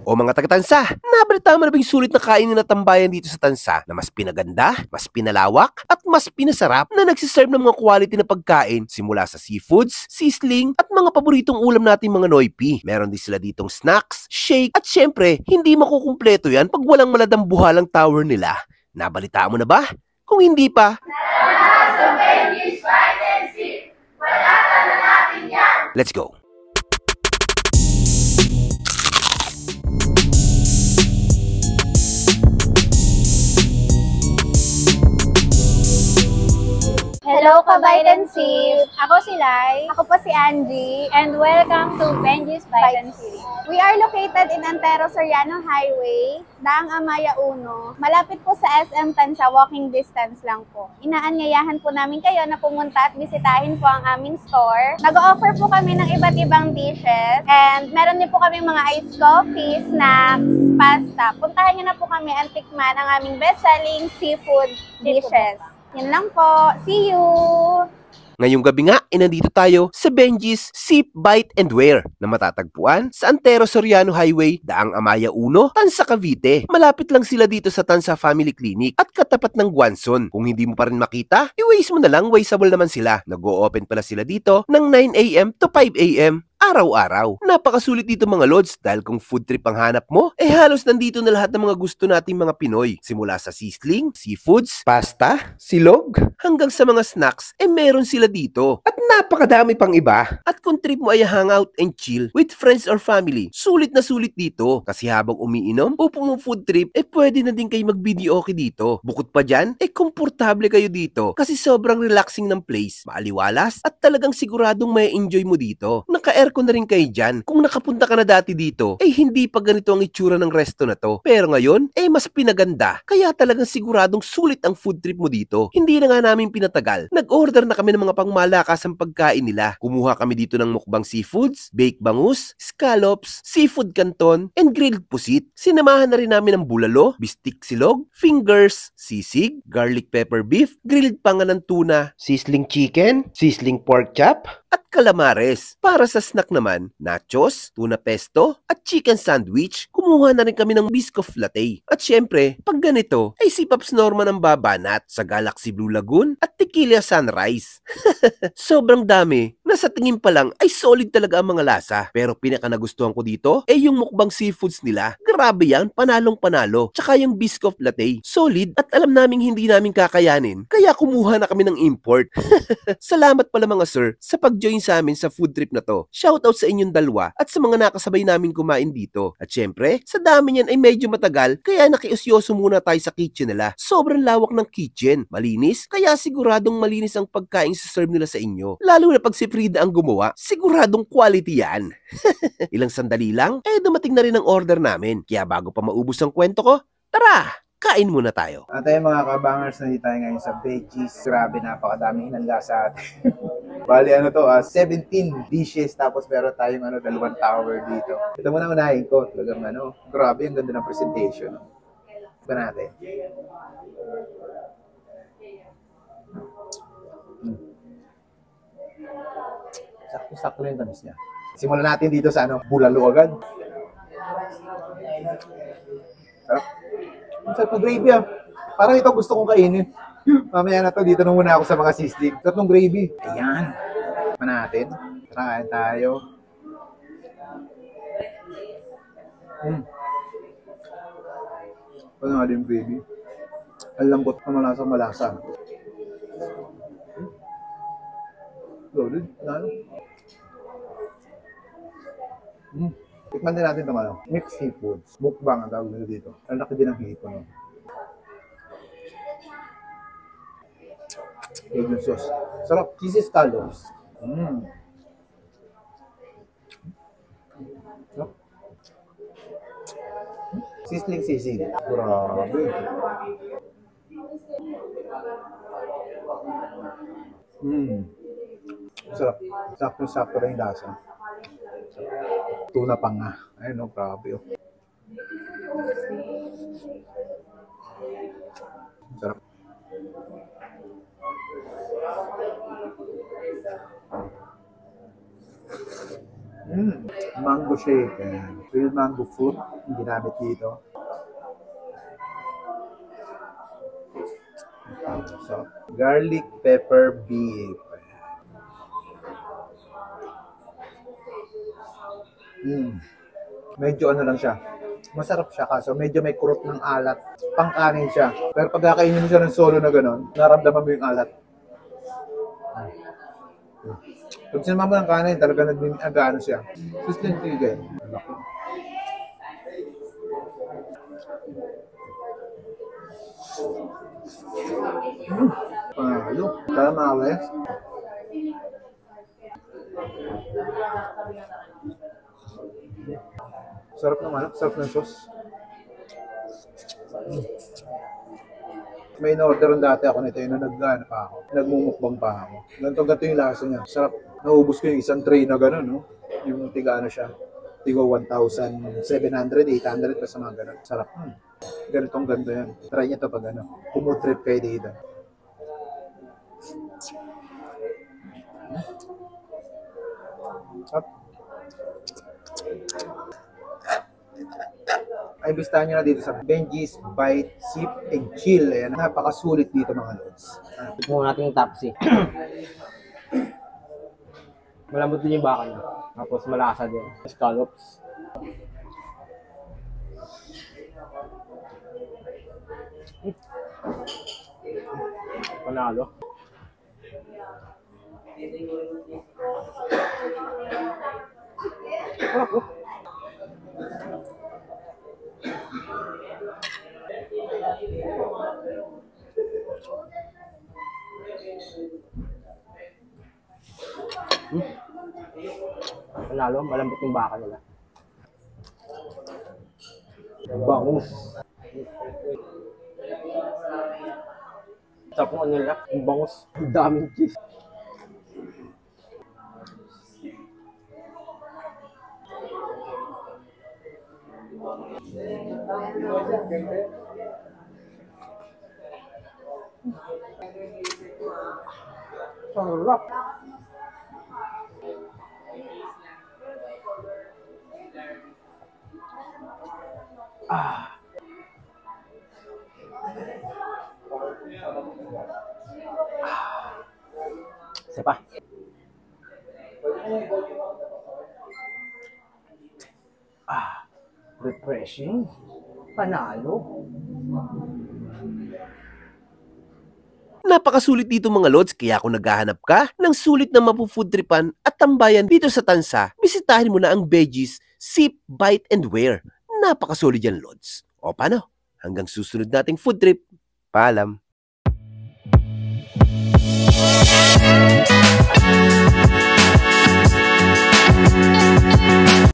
O mga taga-Tansa, nabalita mo na ba yung sulit na kainin na tambayan dito sa Tansa na mas pinaganda, mas pinalawak, at mas pinasarap na nagsiserve ng mga quality na pagkain simula sa seafoods, sizzling, at mga paboritong ulam nating mga Noipi. Meron din sila ditong snacks, shake, at syempre, hindi makukumpleto yan pag walang maladambuhalang tower nila. Nabalita mo na ba? Kung hindi pa, let's go! Hello, Kabite and Sip! Ako si Lai. Ako po si Angie. And welcome to Benji's Bite and Sip. We are located in Antero Soriano Highway, Daang Amaya 1. Malapit po sa SM Tansa, walking distance lang po. Inaanyayahan po namin kayo na pumunta at bisitahin po ang aming store. Nag-offer po kami ng iba't ibang dishes. And meron din po kami mga iced coffee, snacks, pasta. Puntahan nyo na po kami at tikman ang aming best-selling seafood dishes. Yan lang po. See you! Ngayong gabi nga, nandito tayo sa Benji's Sip, Bite and Wear na matatagpuan sa Antero Soriano Highway, Daang Amaya 1, Tansa, Cavite. Malapit lang sila dito sa Tansa Family Clinic at katapat ng Guanzon. Kung hindi mo pa rin makita, i-waste mo na lang, wasteable naman sila. Nag-o-open pala sila dito ng 9 AM to 5 AM. Araw-araw. Napakasulit dito mga lods dahil kung food trip ang hanap mo, halos nandito na lahat ng mga gusto nating mga Pinoy. Simula sa sizzling, seafoods, pasta, silog, hanggang sa mga snacks, meron sila dito. At napakadami pang iba. At kung trip mo ay hangout and chill with friends or family, sulit na sulit dito. Kasi habang umiinom o food trip, pwede na din kayo mag-videoke dito. Bukod pa dyan, komportable kayo dito kasi sobrang relaxing ng place, maaliwalas at talagang siguradong may enjoy mo dito. Naka-aircon na rin kayo dyan. Kung nakapunta ka na dati dito, hindi pa ganito ang itsura ng resto na to. Pero ngayon, mas pinaganda. Kaya talagang siguradong sulit ang food trip mo dito. Hindi na nga namin pinatagal. Nag-order na kami ng mga pangmalakasang pagkain nila. Kumuha kami dito ng mukbang seafoods, baked bangus, scallops, seafood canton, and grilled pusit. Sinamahan na rin namin ng bulalo, bistik silog, fingers, sisig, garlic pepper beef, grilled pangalan tuna, sizzling chicken, sizzling pork chop, at calamares. Para sa snack naman, nachos, tuna pesto, at chicken sandwich. Kumuha na rin kami ng biscoff latte. At syempre, pag ganito, si Paps Norman ang babanat sa Galaxy Blue Lagoon at Tequila Sunrise. Sobrang dami na sa tingin pa lang ay solid talaga ang mga lasa. Pero pinaka nagustuhan ko dito yung mukbang seafoods nila. Grabe yan, panalong panalo. Tsaka yung biscoff latte, solid at alam naming hindi namin kakayanin. Kaya kumuha na kami ng import. Salamat pala mga sir sa pag-join sa amin sa food trip na to. Shoutout sa inyong dalawa at sa mga nakasabay namin kumain dito. At syempre, sa dami niyan ay medyo matagal kaya nakiusyoso muna tayo sa kitchen nila. Sobrang lawak ng kitchen. Malinis, kaya siguradong malinis ang pagkain sa serve nila sa inyo. Lalo na pag si Frida ang gumawa, siguradong quality yan. Ilang sandali lang, dumating na rin ang order namin. Kaya bago pa maubos ang kwento ko, tara! Kain muna tayo. At ayun mga kabangers, nandito tayo ngayon sa Benji's. Grabe, napakadaming hinanda sa atin. Bali, 17 dishes, tapos meron tayong dalawang tower dito. Ito muna unahin ko. Talagang grabe, ang ganda ng presentation. Ito natin. Sakto-sakto lang yung tamis niya. Simulan natin dito sa bulalo agad. Sarap. Ang sarap ng gravy Parang ito gusto kong kainin. Mamaya na to, dito na muna ako sa mga sizzling. Sarap ng gravy. Ayan. Tignan natin. Tara, kain tayo. Ano nga din yung gravy? Ang lambot na malasa-malasa. Loaded. Tikman din natin itong mixed seafoods. Mukbang ang tawag nila dito. Ang laki din ang hipon. Cajun sauce. Sarap. Cheesy scallops. Sarap. Sizzling sisig. Grabe. Sarap. Sakto-sakto rin yung lasa. Tuna pa nga. Ayun, grabe. Sarap. Mango shake. Ayan. Real mango fruit yung ginamit dito. So, garlic pepper beef. Medyo ano lang siya. Masarap siya kaso medyo may kurot ng alat. Pangkanin siya. Pero pag kakainin mo siya ng solo na gano'n, naramdaman mo yung alat. Pag sinama mo ng kanin, talaga nag-ano siya. Sustain chicken. Panalo. Tama, Wes. Sarap naman. Sarap ng sauce. May in-orderan dati ako nito yung naggana pa ako. Nagmumukbang pa ako. Ganto yung lasa niya. Sarap. Naubos ko yung isang tray na gano'n, no? Yung tiga ano siya. Tigo 1,700, 800 pa sa mga gano'n. Sarap. Ganitong ganito yan. Try niya to pag ano. Kumutrip kayo dito. Sarap. Ay, bistahan nyo na dito sa Benji's Bite, Sip, and Chill. Ayan, napakasulit dito mga lods. Tignan natin yung tapsi. Malambot din yung baka niya. Tapos malasa din. Scallops. Panalo. Panalo, malambot yung baka nila. Bangus. Sarap ng ano nila, yung bangus. Ang daming cheese. Sarap. Isa pa. Refreshing. Panalo. Napakasulit dito mga lods, kaya kung naghahanap ka ng sulit na mapufoodtripan at tambayan dito sa Tansa, bisitahin mo na ang Benji's Sip, Bite, and Wear. Napakasulit yan lods. O paano? Hanggang susunod nating food trip. Paalam.